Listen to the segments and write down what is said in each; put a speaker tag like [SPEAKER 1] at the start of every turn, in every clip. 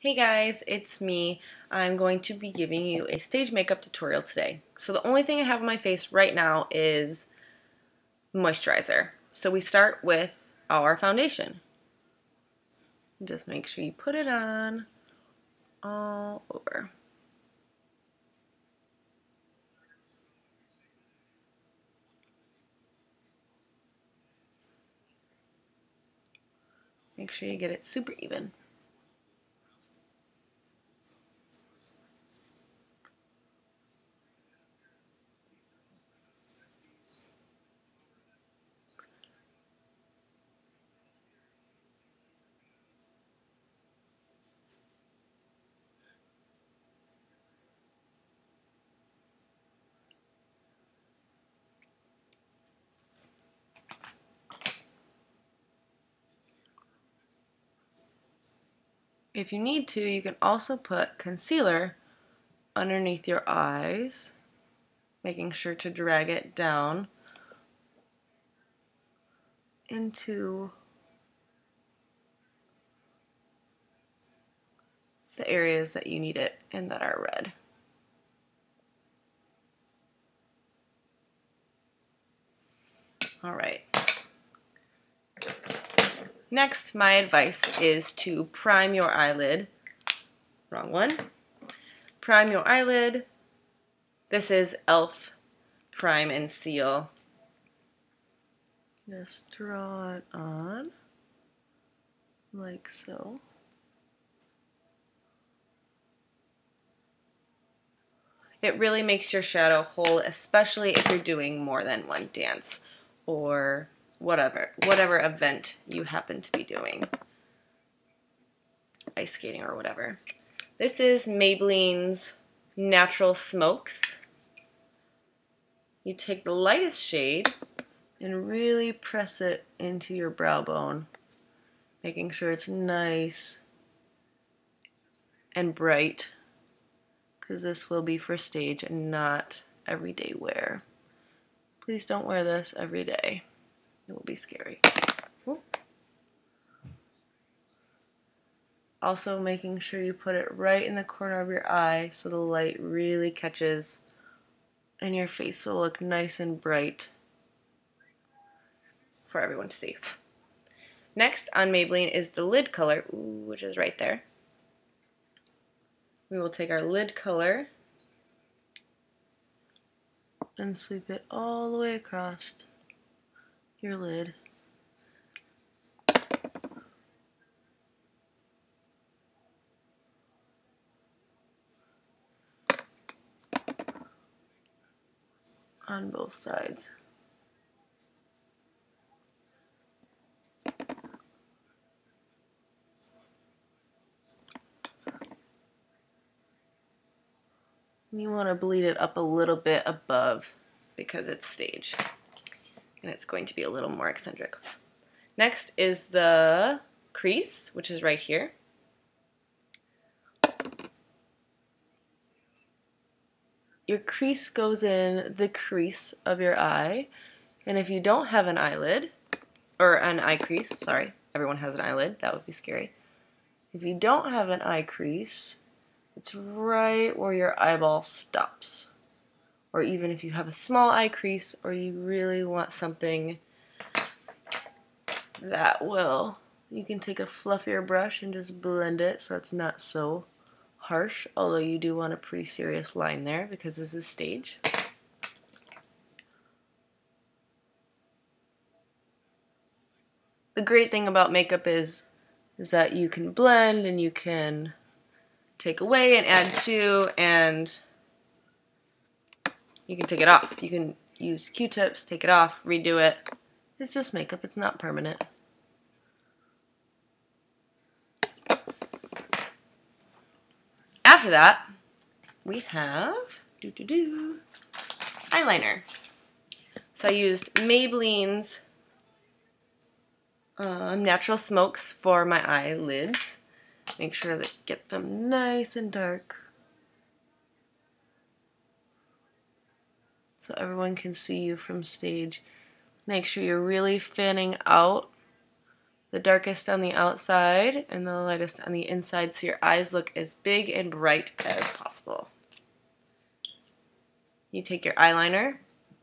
[SPEAKER 1] Hey guys, it's me. I'm going to be giving you a stage makeup tutorial today. So the only thing I have on my face right now is moisturizer. So we start with our foundation. Just make sure you put it on all over. Make sure you get it super even. If you need to, you can also put concealer underneath your eyes, making sure to drag it down into the areas that you need it and that are red. All right. Next, my advice is to prime your eyelid. Wrong one. Prime your eyelid. This is e.l.f. Prime and Seal. Just draw it on like so. It really makes your shadow hold, especially if you're doing more than one dance or whatever event you happen to be doing. Ice skating or whatever. This is Maybelline's Natural Smokes. You take the lightest shade and really press it into your brow bone, making sure it's nice and bright, because this will be for stage and not everyday wear. Please don't wear this every day. It will be scary. Ooh. Also making sure you put it right in the corner of your eye so the light really catches and your face will look nice and bright for everyone to see. Next on Maybelline is the lid color, which is right there. We will take our lid color and sweep it all the way across your lid. On both sides. You want to bleed it up a little bit above because it's stage and it's going to be a little more eccentric. Next is the crease, which is right here. Your crease goes in the crease of your eye, and if you don't have an eyelid, or an eye crease, sorry, everyone has an eyelid, that would be scary. If you don't have an eye crease, it's right where your eyeball stops. Or even if you have a small eye crease, or you really want something that will, you can take a fluffier brush and just blend it so it's not so harsh, although you do want a pretty serious line there because this is stage. The great thing about makeup is that you can blend and you can take away and add to, and you can take it off. You can use Q-tips, take it off, redo it. It's just makeup, it's not permanent. After that, we have eyeliner. So I used Maybelline's Natural Smokes for my eyelids. Make sure to get them nice and dark so everyone can see you from stage. Make sure you're really fanning out the darkest on the outside and the lightest on the inside so your eyes look as big and bright as possible. You take your eyeliner.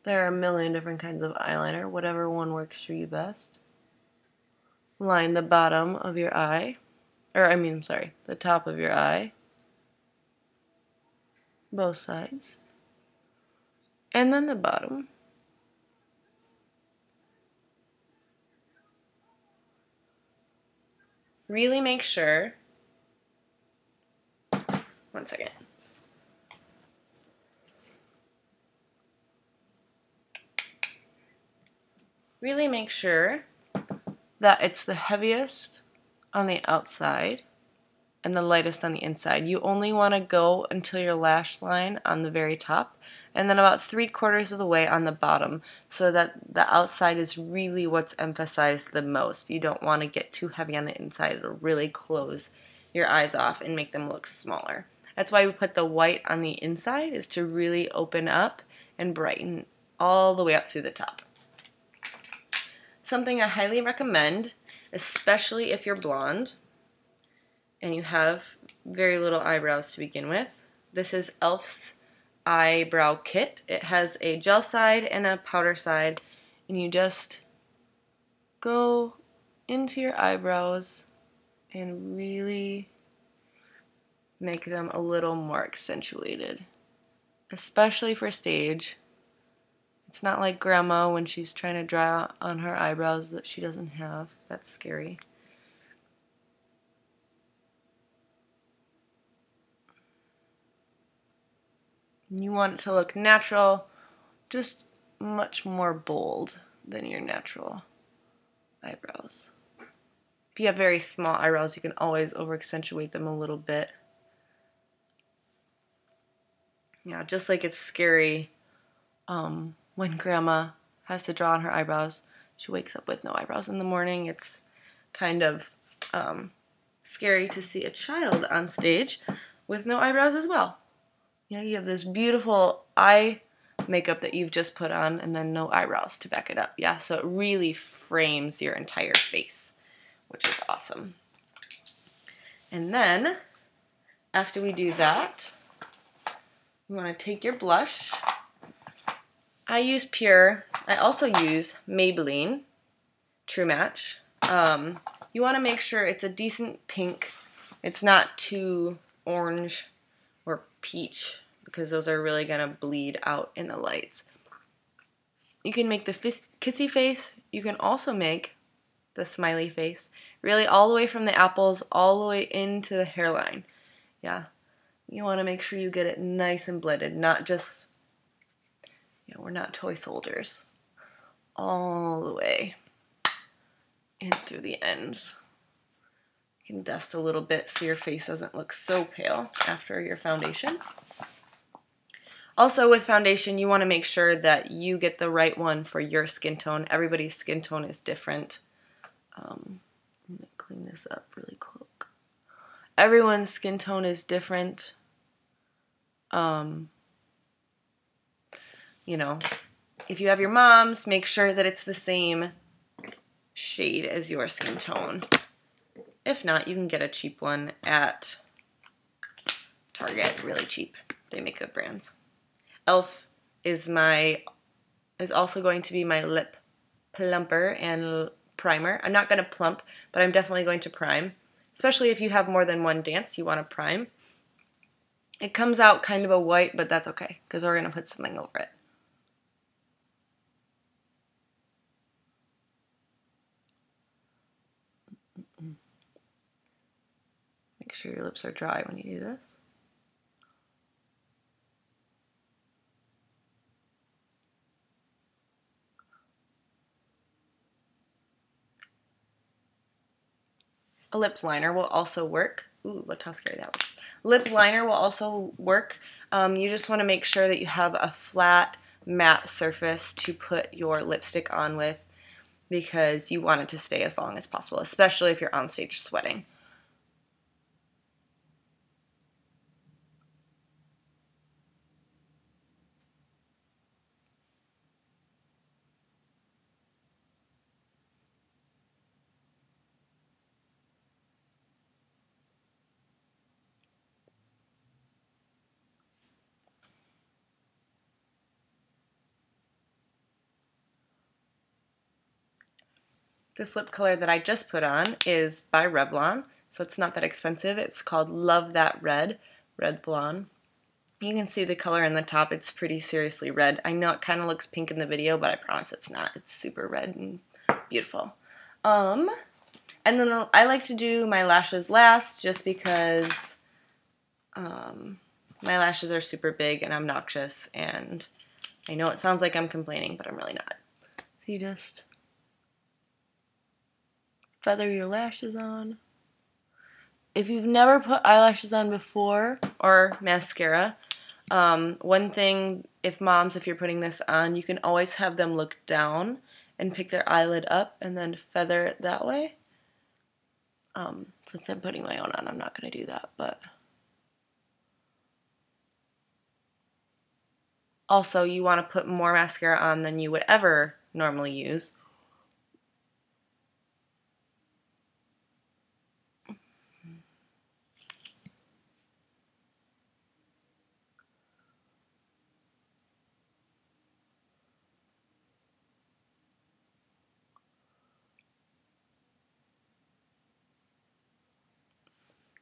[SPEAKER 1] There are a million different kinds of eyeliner, whatever one works for you best. Line the bottom of your eye, the top of your eye, both sides, and then the bottom. Really make sure, one second. Really make sure that it's the heaviest on the outside and the lightest on the inside. You only want to go until your lash line on the very top, and then about 3/4 of the way on the bottom, so that the outside is really what's emphasized the most. You don't want to get too heavy on the inside. It'll really close your eyes off and make them look smaller. That's why we put the white on the inside, is to really open up and brighten all the way up through the top. Something I highly recommend, especially if you're blonde and you have very little eyebrows to begin with. This is e.l.f.'s eyebrow kit. It has a gel side and a powder side, and you just go into your eyebrows and really make them a little more accentuated, especially for stage. It's not like grandma when she's trying to draw on her eyebrows that she doesn't have. That's scary. You want it to look natural, just much more bold than your natural eyebrows. If you have very small eyebrows, you can always over-accentuate them a little bit. Yeah, just like it's scary when grandma has to draw on her eyebrows. She wakes up with no eyebrows in the morning. It's kind of scary to see a child on stage with no eyebrows as well. Yeah, you have this beautiful eye makeup that you've just put on and then no eyebrows to back it up. Yeah, so it really frames your entire face, which is awesome. And then, after we do that, you want to take your blush. I use Pure. I also use Maybelline True Match. You want to make sure it's a decent pink. It's not too orange or peach, because those are really going to bleed out in the lights. You can make the kissy face. You can also make the smiley face. Really all the way from the apples all the way into the hairline. Yeah. You want to make sure you get it nice and blended, not just, we're not toy soldiers. All the way in through the ends. You can dust a little bit so your face doesn't look so pale after your foundation. Also with foundation, you want to make sure that you get the right one for your skin tone. Everybody's skin tone is different. I'm going to clean this up really quick. Everyone's skin tone is different. If you have your mom's, make sure that it's the same shade as your skin tone. If not, you can get a cheap one at Target, really cheap. They make good brands. e.l.f. is also going to be my lip plumper and primer. I'm not going to plump, but I'm definitely going to prime. Especially if you have more than one dance, you want to prime. It comes out kind of a white, but that's okay, because we're going to put something over it. Make sure your lips are dry when you do this. A lip liner will also work. Ooh, look how scary that looks. Lip liner will also work. You just want to make sure that you have a flat, matte surface to put your lipstick on with, because you want it to stay as long as possible, especially if you're on stage sweating. This lip color that I just put on is by Revlon, so it's not that expensive. It's called Love That Red, Red Blonde. You can see the color in the top. It's pretty seriously red. I know it kind of looks pink in the video, but I promise it's not. It's super red and beautiful. And then I like to do my lashes last just because my lashes are super big and obnoxious, and I know it sounds like I'm complaining, but I'm really not. So you just feather your lashes on. If you've never put eyelashes on before, or mascara, one thing, if you're putting this on, you can always have them look down and pick their eyelid up and then feather it that way. Since I'm putting my own on, I'm not going to do that, but also you want to put more mascara on than you would ever normally use.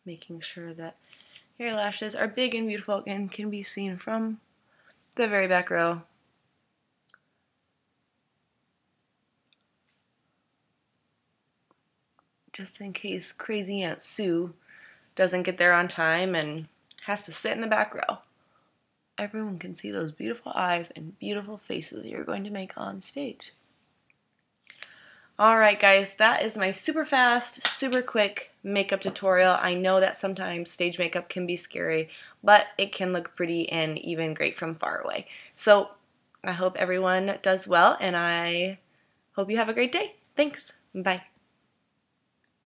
[SPEAKER 1] Making sure that your lashes are big and beautiful and can be seen from the very back row. Just in case Crazy Aunt Sue doesn't get there on time and has to sit in the back row. Everyone can see those beautiful eyes and beautiful faces you're going to make on stage. Alright guys, that is my super fast, super quick makeup tutorial. I know that sometimes stage makeup can be scary, but it can look pretty and even great from far away. So I hope everyone does well, and I hope you have a great day. Thanks. Bye.